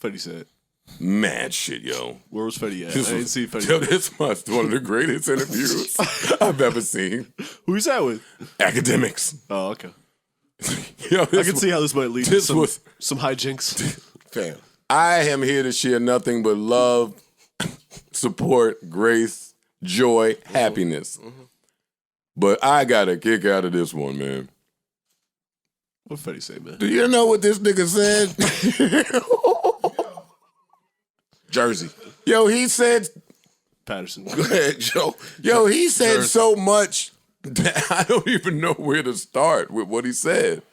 Fetty said. Mad shit, yo. Where was Fetty at? I didn't see Fetty. Yo, this was one of the greatest interviews I've ever seen. Who is that with? Academics. Oh, okay. Yo, I can see how this might lead to some hijinks. Fam, I am here to share nothing but love, support, grace, joy, happiness. But I got a kick out of this one, man. What Fetty say, man? Do you know what this nigga said? Jersey. Yo, he said... Patterson. Go ahead, Joe. Yo, he said so much that I don't even know where to start with what he said.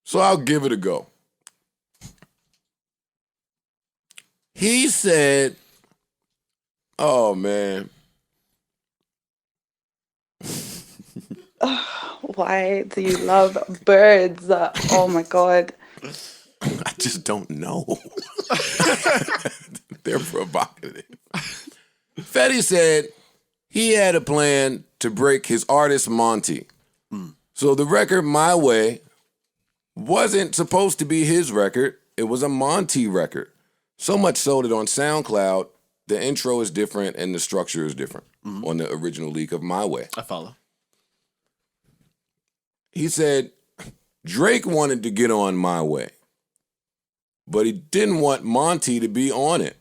So I'll give it a go. He said, oh, man. Why do you love birds? Oh, my God. I just don't know. They're provocative. Fetty said he had a plan to break his artist Monty. So the record My Way wasn't supposed to be his record. It was a Monty record. So much so that on SoundCloud, the intro is different and the structure is different on the original leak of My Way. I follow. He said Drake wanted to get on My Way, but he didn't want Monty to be on it.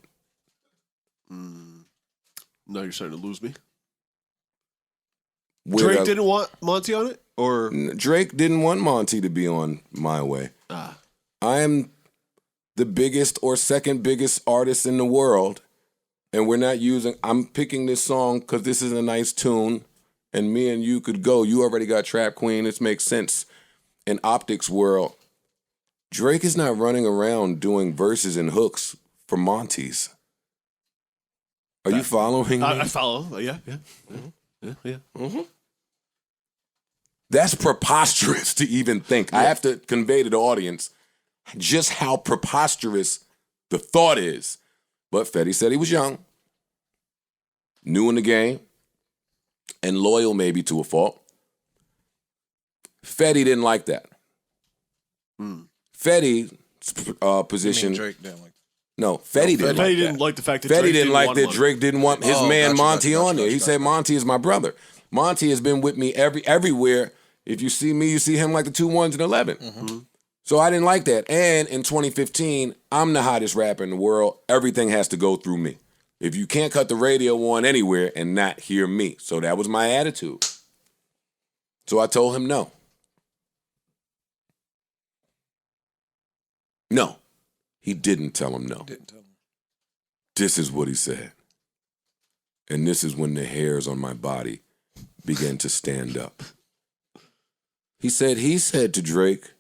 Now you're starting to lose me. Drake didn't want Monty on it? Or Drake didn't want Monty to be on My Way. I am the biggest or second biggest artist in the world, and I'm picking this song because this is a nice tune, and me and you could go. You already got Trap Queen. This makes sense. In Optics world, Drake is not running around doing verses and hooks for Monty's. Are you following me? I follow. Yeah. That's preposterous to even think. I have to convey to the audience just how preposterous the thought is. But Fetty said he was young, new in the game, and loyal maybe to a fault. Fetty didn't like that. Fetty's position... Drake didn't like that. No, Fetty didn't like that. Fetty didn't like the fact that Fetty didn't like that Drake didn't want his man Monty on there. He said Monty is my brother. Monty has been with me everywhere. If you see me, you see him like the 2 1s and 11. So I didn't like that. And in 2015, I'm the hottest rapper in the world. Everything has to go through me. If you can't cut the radio on anywhere and not hear me. So that was my attitude. So I told him no. No. He didn't tell him no. This is what he said. And this is when the hairs on my body began to stand up. He said to Drake,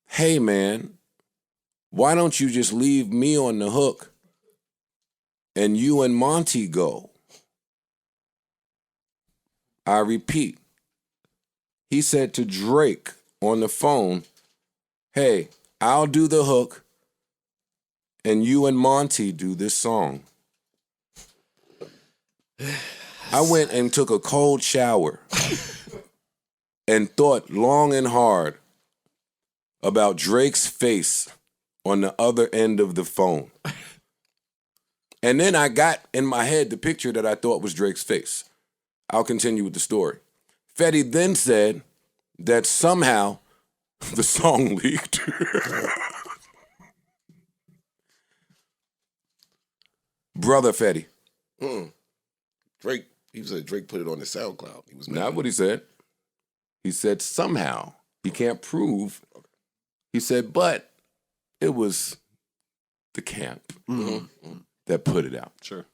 hey man, why don't you just leave me on the hook and you and Monty go? I repeat, he said to Drake on the phone, hey, I'll do the hook and you and Monty do this song. I went and took a cold shower and thought long and hard about Drake's face on the other end of the phone. And then I got in my head the picture that I thought was Drake's face. I'll continue with the story. Fetty then said that somehow the song leaked. Brother Fetty. Drake, he said Drake put it on the SoundCloud. He was Not what he said. He said somehow. He can't prove. He said, but it was the camp that put it out. Sure.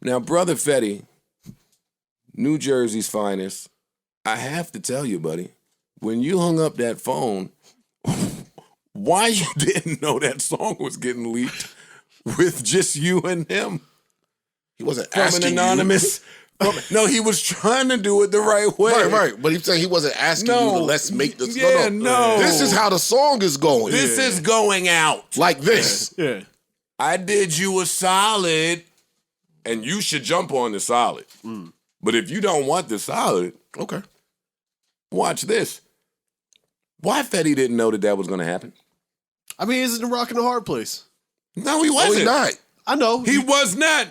Now, Brother Fetty, New Jersey's finest, I have to tell you, buddy, when you hung up that phone, why you didn't know that song was getting leaked with just you and him? He wasn't from asking an anonymous. No, he was trying to do it the right way. Right. But he said he wasn't asking you to let's make this. Yeah, no. This is how the song is going. This is going out. Like this. Yeah. I did you a solid, and you should jump on the solid. But if you don't want the solid, okay, watch this. Why Fetty didn't know that was going to happen? I mean, he's in a rock and a hard place. No, he No, wasn't. he's not. I know. He was not.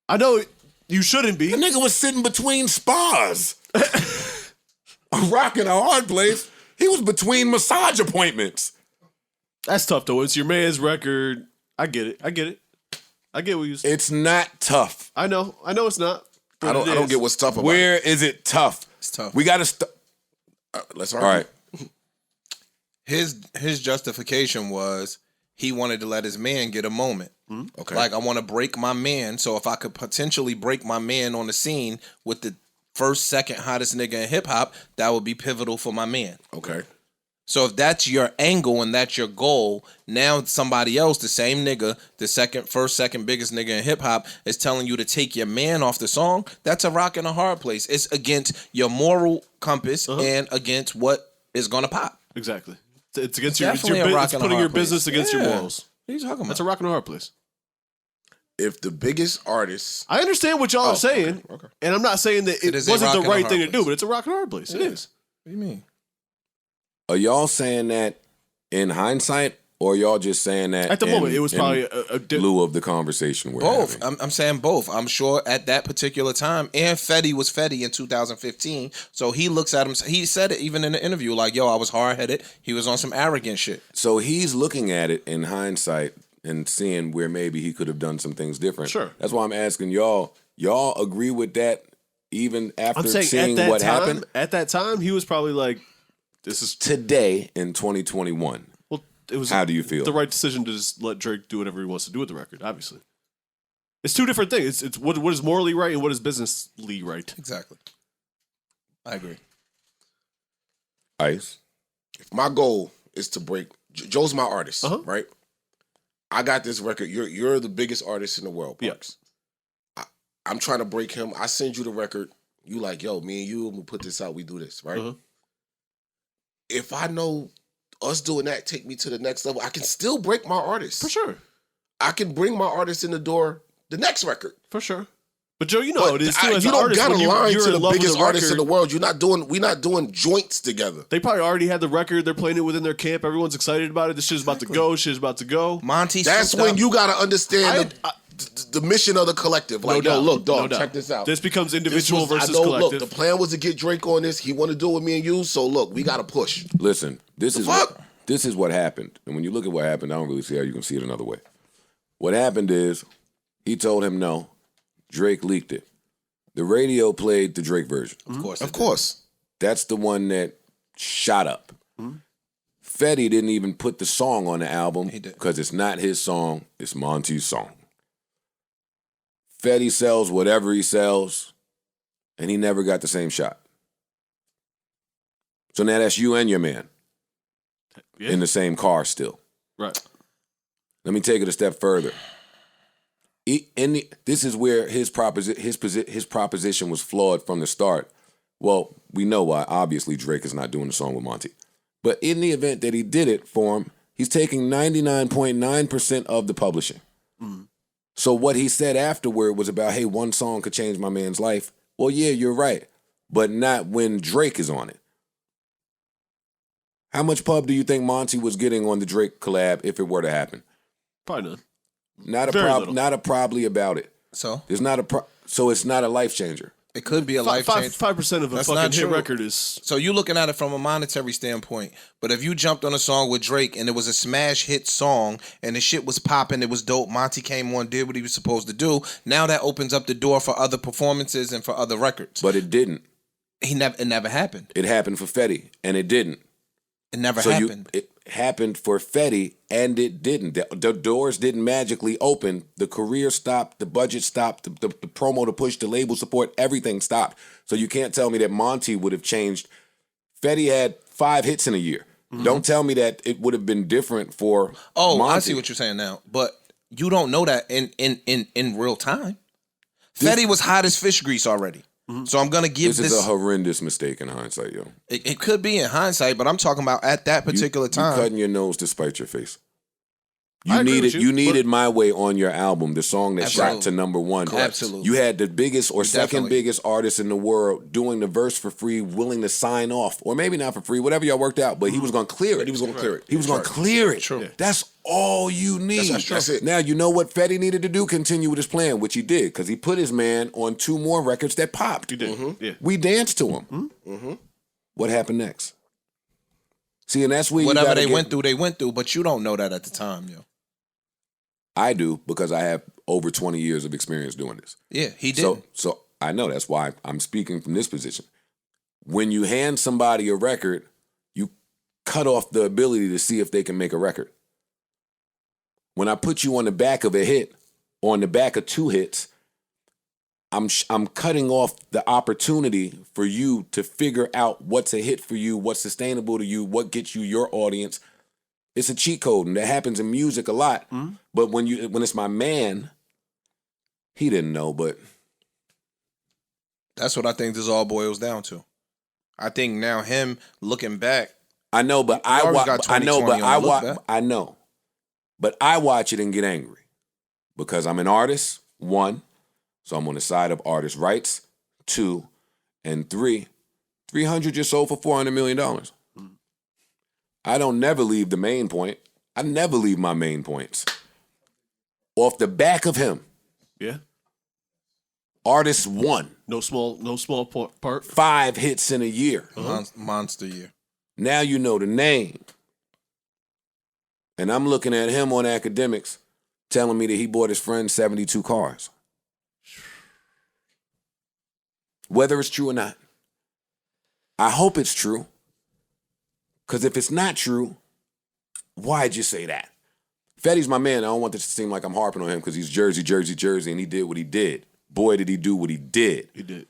I know you shouldn't be. The nigga was sitting between spas. A rock and a hard place. He was between massage appointments. That's tough, though. It's your man's record. I get it. I get what you saying. It's not tough. I know it's not. I don't get what's tough about Where it. is it tough? It's tough. We got to Let's All argue. right. His justification was he wanted to let his man get a moment. Okay. Like, I want to break my man, so if I could potentially break my man on the scene with the first, second hottest nigga in hip hop, that would be pivotal for my man. Okay. So if that's your angle and that's your goal, now somebody else, the same nigga, the first, second biggest nigga in hip hop, is telling you to take your man off the song. That's a rock and a hard place. It's against your moral compass and against what is gonna pop. Exactly. It's against Definitely your a rock it's and a putting your hard place. business against your Yeah. morals. What are you talking about? That's a rock and a hard place. If the biggest artist, I understand what y'all are saying, okay. and I'm not saying that it is a wasn't rock the and a right hard thing to do, place. but it's a rock and a hard place. It is. What do you mean? Are y'all saying that in hindsight, or y'all just saying that At the moment, it was in probably a lieu of the conversation we're Both. having? I'm saying both. I'm sure at that particular time, and Fetty was Fetty in 2015. So he looks at him. He said it even in the interview, like, "Yo, I was hard headed. He was on some arrogant shit." So he's looking at it in hindsight and seeing where maybe he could have done some things different. Sure. That's why I'm asking y'all. Y'all agree with that even after I'm saying seeing at that what time, happened he was probably like, "This is today in 2021? well." It was How do you feel? the right decision to just let Drake do whatever he wants to do with the record. Obviously, it's two different things. It's what is morally right and what is businessly right. Exactly. I agree. Ice. if my goal is to break, Joe's my artist, Uh-huh. right? I got this record. You're the biggest artist in the world, Yeah. Parks. I'm trying to break him. I send you the record. You like, yo, me and you, we'll put this out. We do this, right? Uh-huh. If I know us doing that take me to the next level, I can still break my artist. For sure. I can bring my artist in the door the next record. For sure. But Joe, you know how it is too. As you an don't artist, got to when line you're to in the love with biggest a artist in record, the world. We're not doing joints together. they probably already had the record. They're playing it within their camp. Everyone's excited about it. This shit's about to go. Shit's about to go. Monty. That's souped when up. you got to understand I- the mission of the collective. Like, No yo, doubt. look, dog, No doubt. check this out. This becomes This individual was- versus I know, collective. Look, the plan was to get Drake on this. He want to do it with me and you. So look, we got to push. Listen, this is fuck? what happened. And when you look at what happened, I don't really see how you can see it another way. What happened is he told him no. Drake leaked it. The radio played the Drake version. Of course. That's the one that shot up. Fetty didn't even put the song on the album because it's not his song, it's Monty's song. Fetty sells whatever he sells, and he never got the same shot. So now that's you and your man Yeah. in the same car still. Right. Let me take it a step further. This is where his proposition was flawed from the start. Well, we know why. Obviously, Drake is not doing the song with Monty. But in the event that he did it for him, he's taking 99.9% of the publishing. So what he said afterward was about, hey, one song could change my man's life. Well, yeah, you're right. But not when Drake is on it. How much pub do you think Monty was getting on the Drake collab if it were to happen? Probably none. Not a probably about it. So There's not a so it's not a life changer. it could be a life change. 5% of a That's fucking not hit true. record is. So you looking at it from a monetary standpoint, but if you jumped on a song with Drake and it was a smash hit song and the shit was popping, it was dope, Monty came on, did what he was supposed to do, now that opens up the door for other performances and for other records. But it didn't. It never happened. It happened for Fetty, and it didn't. It never So happened. it happened for Fetty, and it didn't. The doors didn't magically open. The career stopped. The budget stopped. The promo, the push, the label support, everything stopped. So you can't tell me that Monty would have changed. Fetty had 5 hits in a year. Don't tell me that it would have been different for Oh, Monty. I see what you're saying now. But you don't know that in real time. Fetty was hot as fish grease already. So I'm gonna give This is a horrendous mistake in hindsight, yo. It could be in hindsight, but I'm talking about at that particular You time. cutting your nose to spite your face. I agree with You but- needed My Way on your album, the song that Absolutely. shot to number one. Absolutely. You had the biggest or second Definitely. biggest artist in the world doing the verse for free, willing to sign off, or maybe not for free, whatever y'all worked out, but he was going to clear it. He was going to clear it. He was going to clear it. True. That's all you need. That's it. Now, you know what Fetty needed to do? Continue with his plan, which he did, because he put his man on 2 more records that popped. He did. Yeah. We danced to him. What happened next? See, and that's where Whatever you they went through, but you don't know that at the time, yo. I do, because I have over 20 years of experience doing this. Yeah, he did. So I know, that's why I'm speaking from this position. When you hand somebody a record, you cut off the ability to see if they can make a record. When I put you on the back of a hit, or on the back of 2 hits, I'm cutting off the opportunity for you to figure out what's a hit for you, what's sustainable to you, what gets you your audience. It's a cheat code, and that happens in music a lot. But when it's my man, he didn't know, but That's what I think this all boils down to. I think now him looking back, I know, but I always watch. got I know, 20/20 but on I the look watch. back. I know, but I watch it and get angry because I'm an artist. 1, so I'm on the side of artist rights. 2, and 3. 300 just sold for $400 million. I don't never leave the main point. I never leave my main points. Off the back of him, Yeah. artist 1, No small part. 5 hits in a year. monster year. Now you know the name. And I'm looking at him on academics telling me that he bought his friend 72 cars. Whether it's true or not. I hope it's true. Because if it's not true, why'd you say that? Fetty's my man. I don't want this to seem like I'm harping on him because he's Jersey, and he did what he did. Boy, did he do what he did. He did.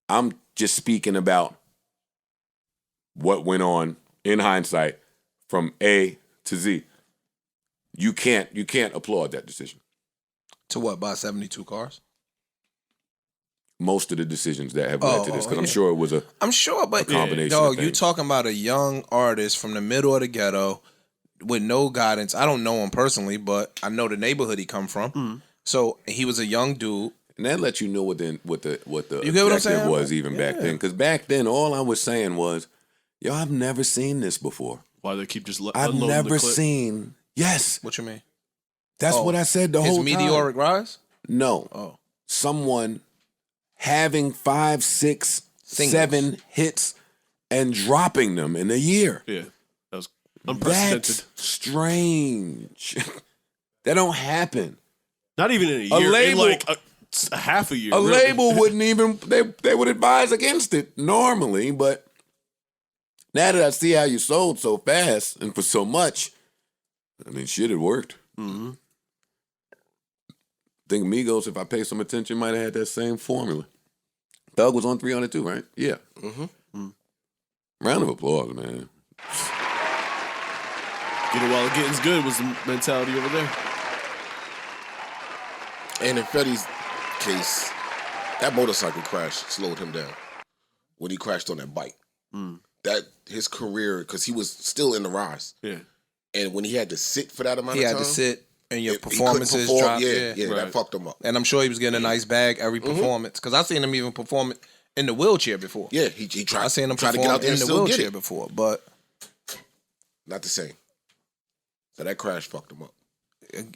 I'm just speaking about what went on in hindsight from A to Z. You can't applaud that decision. To what, buy 72 cars? Most of the decisions that have led to this, because I'm yeah. sure it was a I'm sure, but combination dog, of you things. talking about a young artist from the middle of the ghetto with no guidance. I don't know him personally, but I know the neighborhood he come from. So he was a young dude. And that lets you know what the You get what I'm objective saying? was even back then. Because back then, all I was saying was, yo, I've never seen this before. Why they keep just I've unloading never the clip. seen. Yes, What you mean? that's what I said the His whole time. meteoric rise? No. Oh. Someone having 5, 6, Singles. 7 hits and dropping them in a year. Yeah. That was unprecedented. That's strange. That don't happen. Not even in a year. label- in like a half a year. A really. label wouldn't even, they would advise against it normally, but now that I see how you sold so fast and for so much, I mean, shit, it worked. Mm-hmm. I think Migos, if I pay some attention, might have had that same formula. Thug was on 300 too, right? Yeah. Round of applause, man. Get it while the getting's good was the mentality over there. And in Fetty's case, that motorcycle crash slowed him down when he crashed on that bike. That his career, because he was still in the rise, Yeah. and when he had to sit for that amount He of had time, to sit and your he couldn't performances perform. dropped. Yeah, Right. that fucked him up. And I'm sure he was getting a nice bag every performance. Because I seen him even perform in the wheelchair before. Yeah, he tried. I seen him tried to get perform out there in and the still get wheelchair it. before. But Not the same. So that crash fucked him up.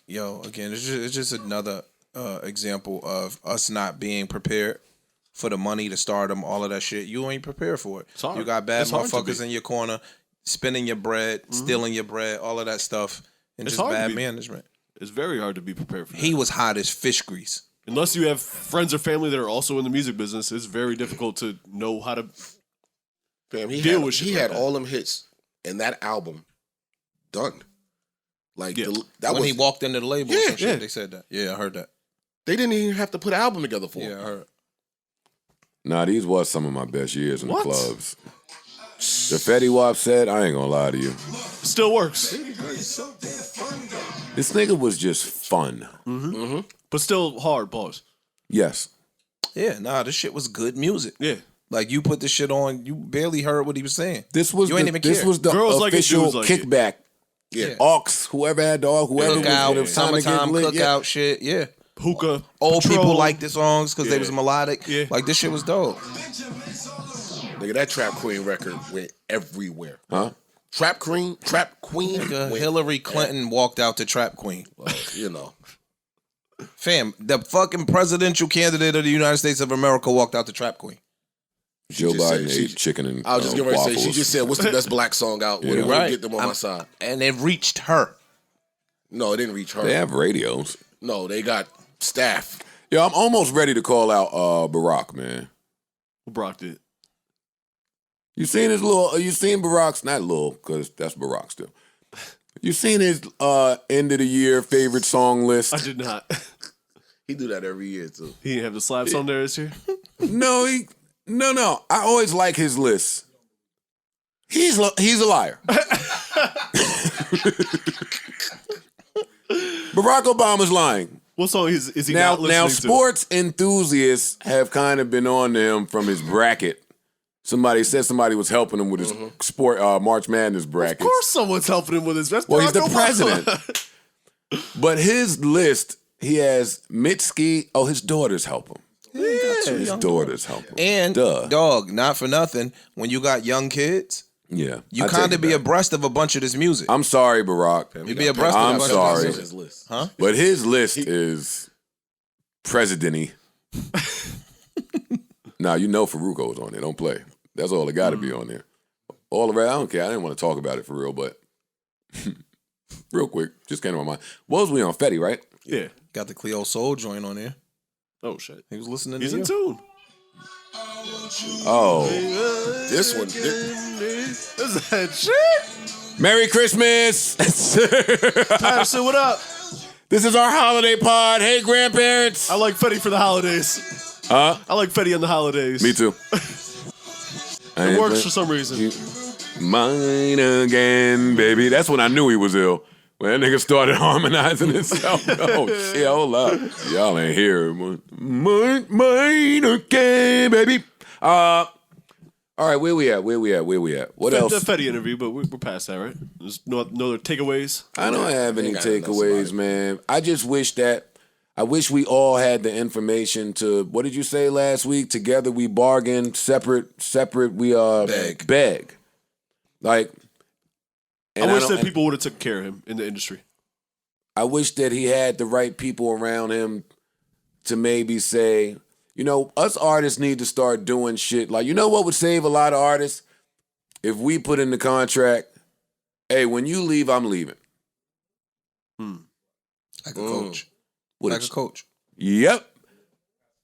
yo, again, it's just another example of us not being prepared for the money, the stardom, all of that shit. You ain't prepared for it. It's hard. You got bad It's hard to motherfuckers be. in your corner, spending your bread, stealing your bread, all of that stuff, and It's just hard to bad be- management. It's very hard to be prepared for that. He was hot as fish grease. Unless you have friends or family that are also in the music business, it's very difficult to know how to. Fam, he Deal had, with shit he like had that. all them hits and that album done. Like Yeah. that When was he walked into the label, Yeah, some shit, yeah. they said that. Yeah, I heard that. they didn't even have to put an album together for Yeah, him. I heard. Nah, these was some of my best years in What? the clubs. The Fetty Wap said, I ain't gonna lie to you. Still works, This nigga was just fun. but still hard. Pause. Yes. Yeah, nah, this shit was good music. Yeah. Like you put this shit on, you barely heard what he was saying. This was You ain't even this care. was the Girls like it, official dudes like it. kickback Yeah. Aux, whoever had the aux, whoever was Cookout, with time to get summertime lit. cookout shit. Yeah. Hookah. Old Patrol. people liked the songs because they was melodic. Yeah. Like this shit was dope. Nigga, that Trap Queen record went everywhere. Huh? Trap Queen Nigga, went Hillary Clinton walked out to Trap Queen. well, you know. Fam, the fucking presidential candidate of the United States of America walked out to Trap Queen. Joe just Biden said- she- ate chicken and I was just getting ready to say, she waffles. just said, what's the best black song out? Yeah. We'll get them on my side. And it reached her. No, it didn't reach her. They have radios. No, they got staff. Yo, I'm almost ready to call out Barack, man. Brock did. You seen his little? You seen Barack's not little because that's Barack still. You seen his end of the year favorite song list? I did not. He do that every year, too. He didn't have the slaps on there this year. No. I always like his list. He's a liar. Barack Obama's lying. What song is he Now, not listening to? sports enthusiasts have kind of been on to him from his bracket. Somebody said somebody was helping him with his sport March Madness bracket. Of course someone's helping him with his. That's Well, he's Barack the Obama. president. But his list, he has Mitski. Oh, his daughters help him. His daughters help him. And dog, not for nothing. When you got young kids, yeah, you I kind take of it be back. abreast of a bunch of this music. I'm sorry, Barack. You be abreast of a I'm bunch sorry. of this His list. Huh? But his list is president-y. Now, you know Faruko's on there. Don't play. That's all it got to be on there. All the rest, I don't care. I didn't want to talk about it for real, but real quick, just came to my mind. What was we on? Fetty, right? Yeah. Got the Cleo Soul joint on there. Oh shit. He was listening He's to in you. tune. Oh. This one. Is that shit? Merry Christmas. Patterson, what up? This is our holiday pod. Hey, grandparents. I like Fetty for the holidays. Huh? I like Fetty on the holidays. Me too. It works for some reason. Mine again, baby. That's when I knew he was ill. When that nigga started harmonizing himself. Oh, shit, hold up. Y'all ain't here. Mine again, baby. All right, where we at? What else? The Fetty interview, but we're past that, right? There's no other takeaways? I don't have any Ain't got enough takeaways, somebody. man. I wish we all had the information to, what did you say last week? Together we bargain, separate we beg. Like, I and wish don't- that people would have took care of him in the industry. I wish that he had the right people around him to maybe say, you know, us artists need to start doing shit. Like, you know what would save a lot of artists? If we put in the contract, hey, when you leave, I'm leaving. Like a coach. What Like it- a coach. Yep.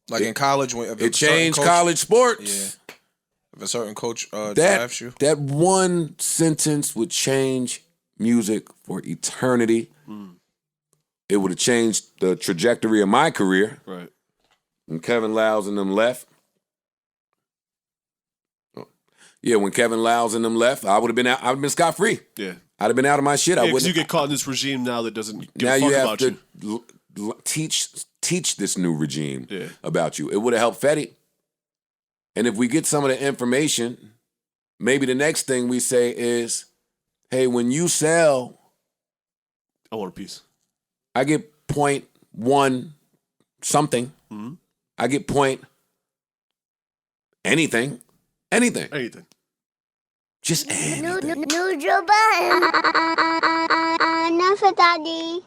Like in college, when if a It certain changed coach- college sports. Yeah. If a certain coach drafts you. That one sentence would change music for eternity. It would have changed the trajectory of my career. Right. When Kevin Lyles and them left. Yeah, when Kevin Lyles and them left, I would have been out. I'd have been scot-free. Yeah. I'd have been out of my shit. I Yeah, because wouldn't. you get caught in this regime now that doesn't give Now a fuck you have about to you. teach this new regime Yeah. about you. It would have helped Fetty. And if we get some of the information, maybe the next thing we say is, hey, when you sell, I want a piece. I get 0.1 something. Mm-hmm. I get point anything. Anything. Just anything. Noodle bun. Enough, Daddy.